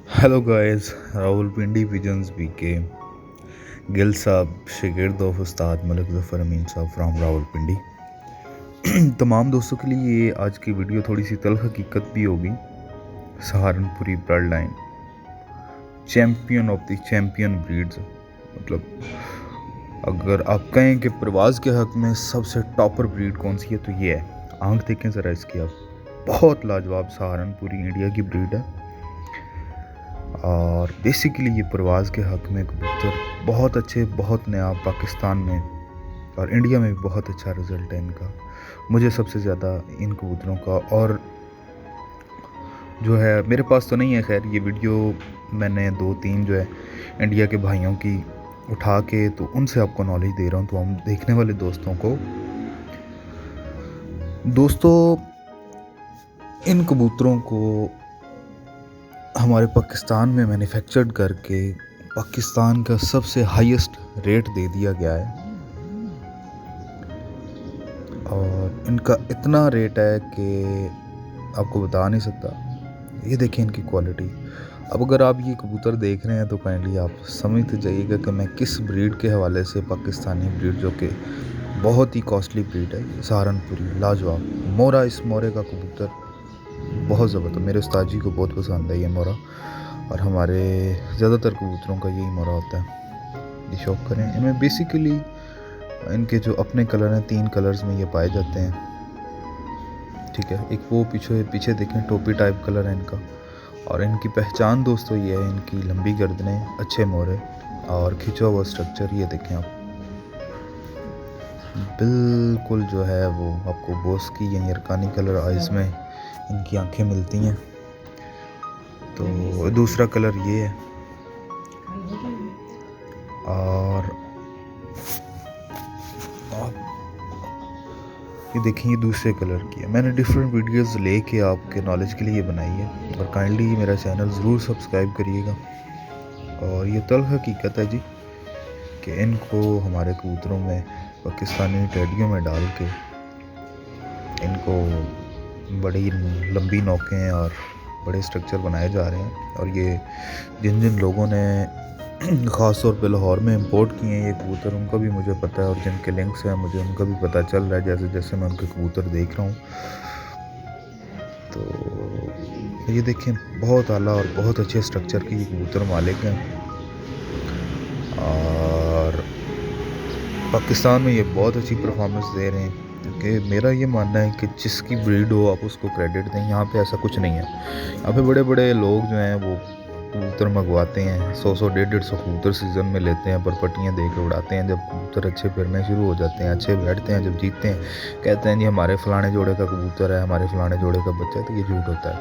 Hello guys, Rawalpindi pigeons BK Gill साहब शागिर्द of उस्ताद मलिक ज़फ़र अमीन साहब फ्राम रावलपिंडी। तमाम दोस्तों के लिए ये आज की वीडियो थोड़ी सी तल्ख़ हकीकत भी होगी। सहारनपुरी blood line champion of the champion breeds, मतलब अगर आप कहें कि परवाज़ के हक़ में सबसे टॉपर ब्रीड कौन सी है तो ये है। आंख देखें ज़रा इसकी, आप बहुत लाजवाब सहारनपुरी इंडिया की ब्रीड है। और बेसिकली ये परवाज़ के हक़ में कबूतर बहुत अच्छे, बहुत नया पाकिस्तान में और इंडिया में भी बहुत अच्छा रिज़ल्ट है इनका। मुझे सबसे ज़्यादा इन कबूतरों का और जो है मेरे पास तो नहीं है, खैर ये वीडियो मैंने 2-3 जो है इंडिया के भाइयों की उठा के तो उनसे आपको नॉलेज दे रहा हूँ। तो हम देखने वाले दोस्तों इन कबूतरों को हमारे पाकिस्तान में मैन्युफैक्चर्ड करके पाकिस्तान का सबसे हाईएस्ट रेट दे दिया गया है और इनका इतना रेट है कि आपको बता नहीं सकता। ये देखें इनकी क्वालिटी। अब अगर आप ये कबूतर देख रहे हैं तो काइंडली आप समझते जाइएगा कि मैं किस ब्रीड के हवाले से, पाकिस्तानी ब्रीड जो कि बहुत ही कॉस्टली ब्रीड है, सहारनपुरी लाजवाब मोरा। इस मोरे का कबूतर बहुत ज़बरदस्त, मेरे उस्ताद जी को बहुत पसंद है ये मोरा और हमारे ज़्यादातर कबूतरों का यही मोरा होता है। ये शौक करें। इनमें बेसिकली इनके जो अपने कलर हैं 3 कलर्स में ये पाए जाते हैं, ठीक है। एक वो पीछे देखें टोपी टाइप कलर है इनका। और इनकी पहचान दोस्तों ये है, इनकी लंबी गर्दनें, अच्छे मोरे और खिंचा हुआ स्ट्रक्चर। ये देखें आप, बिल्कुल जो है वो आपको बोस की या यरकानी कलर आइज़ में इनकी आंखें मिलती हैं। तो दूसरा कलर ये है और ये देखिए ये दूसरे कलर की है। मैंने डिफरेंट वीडियोस लेके आपके नॉलेज के लिए ये बनाई है और काइंडली मेरा चैनल ज़रूर सब्सक्राइब करिएगा। और ये तल्ख़ हकीकत है जी कि इनको हमारे कबूतरों में पाकिस्तानी टेडियों में डाल के इनको बड़ी लंबी नोकें और बड़े स्ट्रक्चर बनाए जा रहे हैं। और ये जिन लोगों ने ख़ास तौर पे लाहौर में इंपोर्ट किए हैं ये कबूतर, उनका भी मुझे पता है और जिनके लिंक्स हैं मुझे उनका भी पता चल रहा है जैसे जैसे मैं उनके कबूतर देख रहा हूँ। तो ये देखें बहुत आला और बहुत अच्छे स्ट्रक्चर के ये कबूतर मालिक हैं और पाकिस्तान में ये बहुत अच्छी परफॉर्मेंस दे रहे हैं। क्योंकि मेरा ये मानना है कि जिसकी ब्रीड हो आप उसको क्रेडिट दें। यहाँ पे ऐसा कुछ नहीं है। यहाँ पे बड़े बड़े लोग जो हैं वो कबूतर मंगवाते हैं, 100 150 कबूतर सीज़न में लेते हैं, पर पट्टियाँ दे के उड़ाते हैं। जब कबूतर अच्छे फिरने शुरू हो जाते हैं, अच्छे बैठते हैं, जब जीतते हैं, कहते हैं जी हमारे फ़लाने जोड़े का कबूतर है, हमारे फ़लाने जोड़े का बच्चा है। तो ये झूठ होता है।